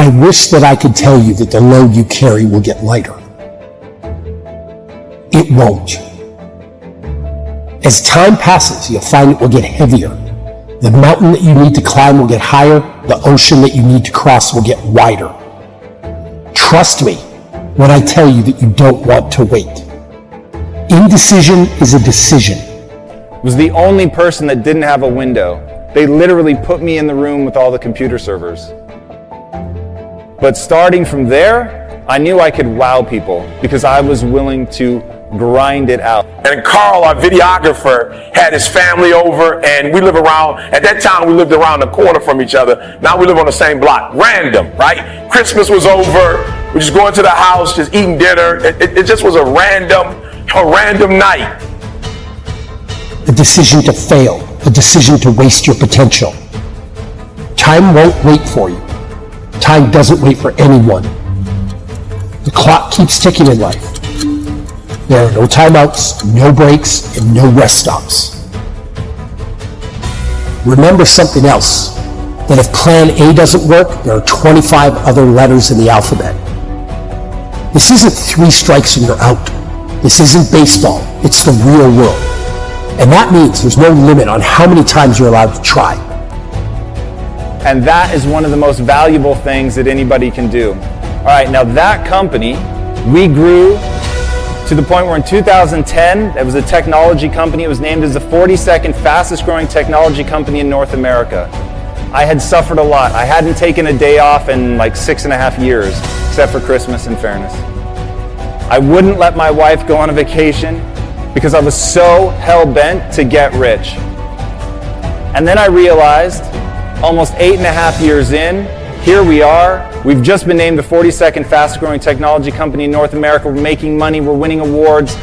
I wish that I could tell you that the load you carry will get lighter. It won't. As time passes, you'll find it will get heavier. The mountain that you need to climb will get higher. The ocean that you need to cross will get wider. Trust me when I tell you that you don't want to wait. Indecision is a decision. Was the only person that didn't have a window. They literally put me in the room with all the computer servers. But starting from there, I knew I could wow people because I was willing to grind it out. And Carl, our videographer, had his family over, and we live around, at that time we lived around the corner from each other. Now we live on the same block. Random, right? Christmas was over, we just going to the house, just eating dinner. It just was a random night. A decision to fail, a decision to waste your potential. Time won't wait for you. Time doesn't wait for anyone. The clock keeps ticking in life. There are no timeouts, no breaks, and no rest stops. Remember something else, that if plan A doesn't work, there are 25 other letters in the alphabet. This isn't 3 strikes and you're out. This isn't baseball, it's the real world. And that means there's no limit on how many times you're allowed to try. And that is one of the most valuable things that anybody can do. All right, now that company, we grew to the point where in 2010, it was a technology company. It was named as the 42nd fastest growing technology company in North America. I had suffered a lot. I hadn't taken a day off in like 6.5 years, except for Christmas, in fairness. I wouldn't let my wife go on a vacation because I was so hell-bent to get rich. And then I realized, almost 8.5 years in, here we are. We've just been named the 42nd fastest growing technology company in North America. We're making money, we're winning awards.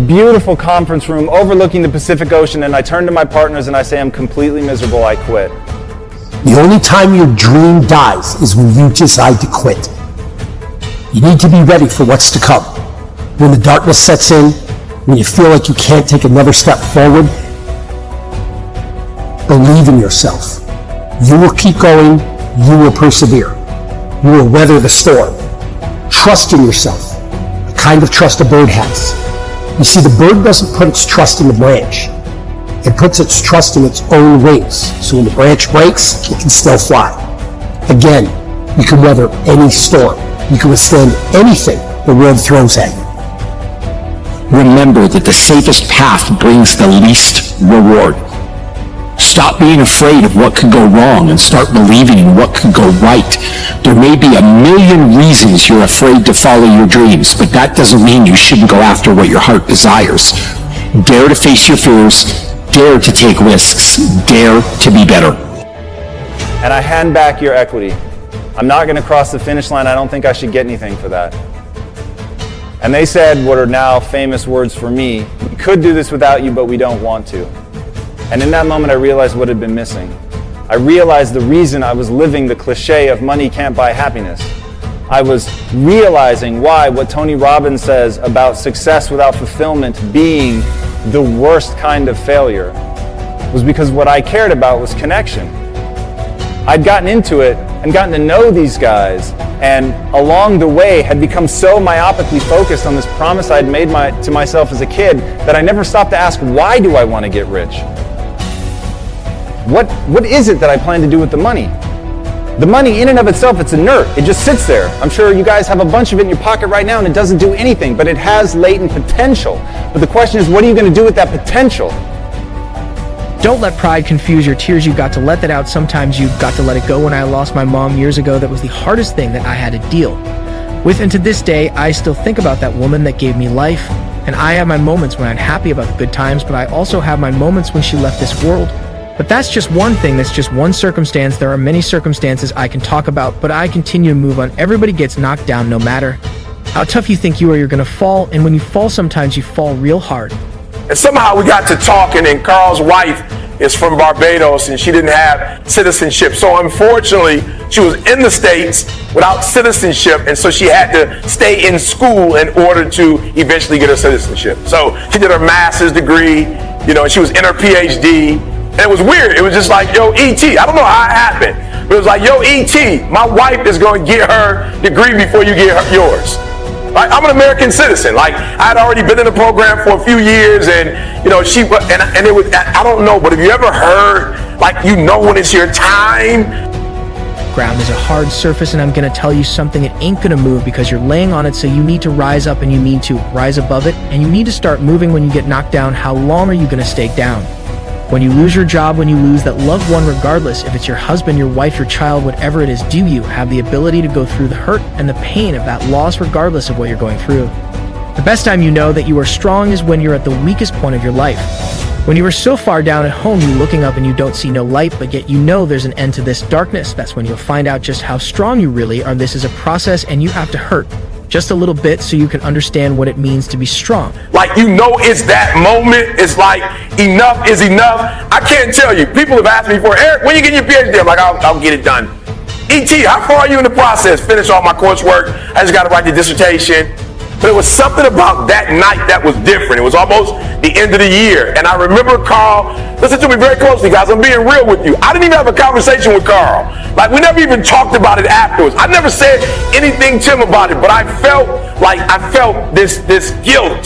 Beautiful conference room overlooking the Pacific Ocean, and I turn to my partners and I say, I'm completely miserable, I quit. The only time your dream dies is when you decide to quit. You need to be ready for what's to come. When the darkness sets in, when you feel like you can't take another step forward, believe in yourself. You will keep going, you will persevere. You will weather the storm. Trust in yourself, the kind of trust a bird has. You see, the bird doesn't put its trust in the branch. It puts its trust in its own wings, so when the branch breaks, it can still fly. Again, you can weather any storm. You can withstand anything the world throws at you. Remember that the safest path brings the least reward. Stop being afraid of what could go wrong and start believing in what could go right. There may be 1,000,000 reasons you're afraid to follow your dreams, but that doesn't mean you shouldn't go after what your heart desires. Dare to face your fears. Dare to take risks. Dare to be better. And I hand back your equity. I'm not going to cross the finish line. I don't think I should get anything for that. And they said what are now famous words for me, we could do this without you, but we don't want to. And in that moment, I realized what had been missing. I realized the reason I was living the cliche of money can't buy happiness. I was realizing why what Tony Robbins says about success without fulfillment being the worst kind of failure was because what I cared about was connection. I'd gotten into it and gotten to know these guys, and along the way had become so myopically focused on this promise I'd made to myself as a kid that I never stopped to ask, why do I want to get rich? What is it that I plan to do with the money? The money in and of itself, it's inert. It just sits there. I'm sure you guys have a bunch of it in your pocket right now and it doesn't do anything, but it has latent potential. But the question is, what are you going to do with that potential? Don't let pride confuse your tears. You've got to let that out. Sometimes you've got to let it go. When I lost my mom years ago, that was the hardest thing that I had to deal with. And to this day, I still think about that woman that gave me life. And I have my moments when I'm happy about the good times, but I also have my moments when she left this world. But that's just one thing. That's just one circumstance. There are many circumstances I can talk about, but I continue to move on. Everybody gets knocked down no matter how tough you think you are, you're going to fall. And when you fall, sometimes you fall real hard. And somehow we got to talking, and Carl's wife is from Barbados and she didn't have citizenship. So unfortunately, she was in the States without citizenship, and so she had to stay in school in order to eventually get her citizenship. So she did her master's degree, and she was in her PhD. And it was weird. It was just like, yo, E.T., I don't know how it happened. But it was like, yo, E.T., my wife is going to get her degree before you get yours. Like, I'm an American citizen. Like, I had already been in the program for a few years, and you know, and it was, I don't know, but have you ever heard, like, you know when it's your time? Ground is a hard surface, and I'm gonna tell you something, it ain't gonna move because you're laying on it, so you need to rise up and you need to rise above it, and you need to start moving when you get knocked down. How long are you gonna stay down? When you lose your job, when you lose that loved one, regardless if it's your husband, your wife, your child, whatever it is, do you have the ability to go through the hurt and the pain of that loss regardless of what you're going through? The best time you know that you are strong is when you're at the weakest point of your life. When you are so far down at home, you're looking up and you don't see no light, but yet you know there's an end to this darkness. That's when you'll find out just how strong you really are. This is a process, and you have to hurt just a little bit so you can understand what it means to be strong. Like, you know, it's that moment. It's like, enough is enough. I can't tell you. People have asked me before, Eric, when you get your PhD? I'm like, I'll get it done. E.T., how far are you in the process? Finish all my coursework. I just got to write the dissertation. But it was something about that night that was different. It was almost the end of the year. And I remember Carl, listen to me very closely, guys. I'm being real with you. I didn't even have a conversation with Carl. Like, we never even talked about it afterwards. I never said anything to him about it, but I felt this guilt.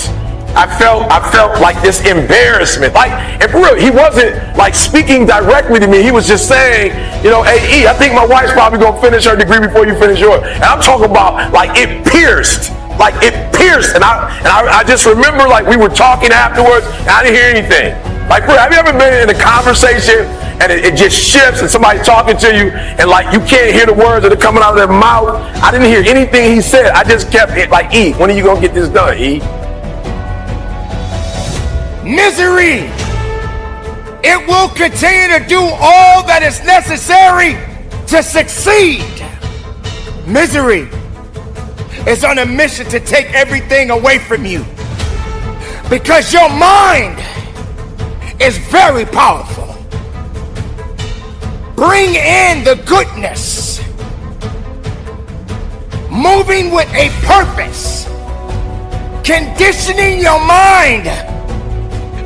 I felt like this embarrassment. Like, and for real, he wasn't like speaking directly to me. He was just saying, you know, hey, E, I think my wife's probably gonna finish her degree before you finish yours. And I'm talking about, like, it pierced. Like, it pierced, and I just remember, like, we were talking afterwards, and I didn't hear anything. Like, bro, have you ever been in a conversation and it just shifts, and somebody's talking to you, and like you can't hear the words that are coming out of their mouth? I didn't hear anything he said. I just kept it like, E, when are you gonna get this done, E? Misery, it will continue to do all that is necessary to succeed. Misery is on a mission to take everything away from you, because your mind is very powerful. Bring in the goodness, moving with a purpose. Conditioning your mind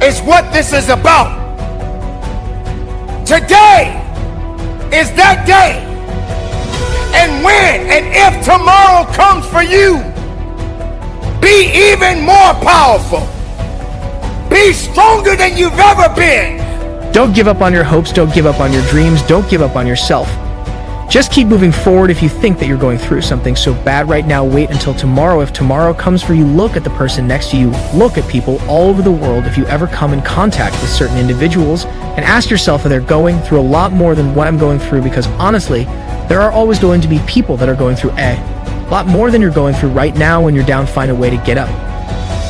is what this is about. Today is that day. And when and if tomorrow comes for you, be even more powerful. Be stronger than you've ever been. Don't give up on your hopes, don't give up on your dreams, don't give up on yourself. Just keep moving forward. If you think that you're going through something so bad right now, wait until tomorrow. If tomorrow comes for you, look at the person next to you. Look at people all over the world. If you ever come in contact with certain individuals, and ask yourself if they're going through a lot more than what I'm going through, because honestly, there are always going to be people that are going through a lot more than you're going through right now. When you're down, find a way to get up.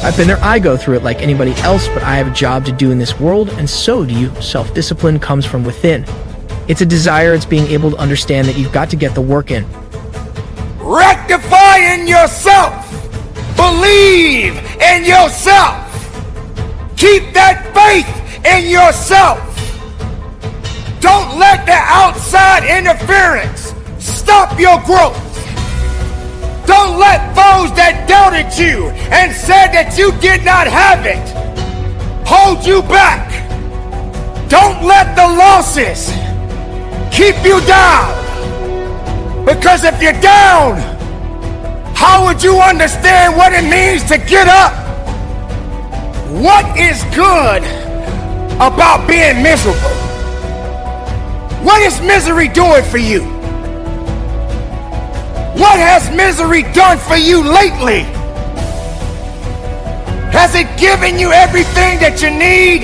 I've been there, I go through it like anybody else, but I have a job to do in this world, and so do you. Self-discipline comes from within. It's a desire, it's being able to understand that you've got to get the work in. Rectify in yourself. Believe in yourself. Keep that faith in yourself. Don't let the outside interference stop your growth. Don't let those that doubted you and said that you did not have it hold you back. Don't let the losses keep you down. Because if you're down, how would you understand what it means to get up? What is good about being miserable? What is misery doing for you? What has misery done for you lately? Has it given you everything that you need?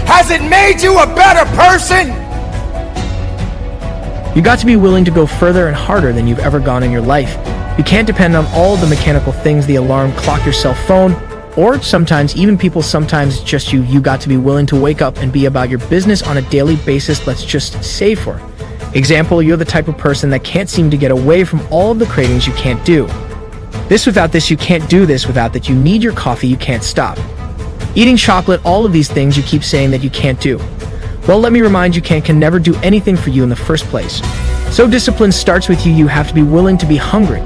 Has it made you a better person? You got to be willing to go further and harder than you've ever gone in your life. You can't depend on all the mechanical things, the alarm clock, your cell phone, or sometimes even people, sometimes it's just you. You got to be willing to wake up and be about your business on a daily basis. Let's just say for example, you're the type of person that can't seem to get away from all of the cravings you can't do. This without this, you can't do this without that. You need your coffee, you can't stop. Eating chocolate, all of these things you keep saying that you can't do. Well, let me remind you, can never do anything for you in the first place. So discipline starts with you. You have to be willing to be hungry.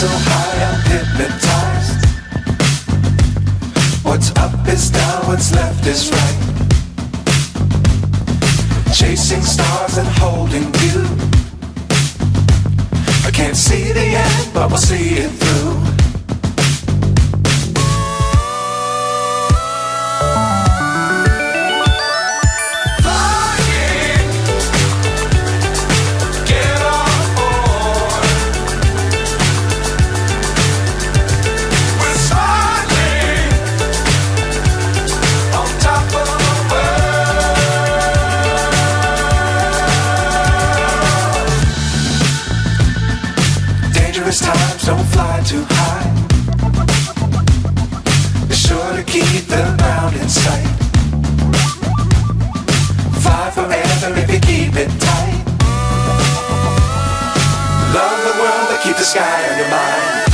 so high I'm hypnotized. What's up is down, what's left is right. Chasing stars and holding you. I can't see the end, but we'll see it through. Times don't fly too high. Be sure to keep the ground in sight. Fly forever if you keep it tight. Love the world but keep the sky on your mind.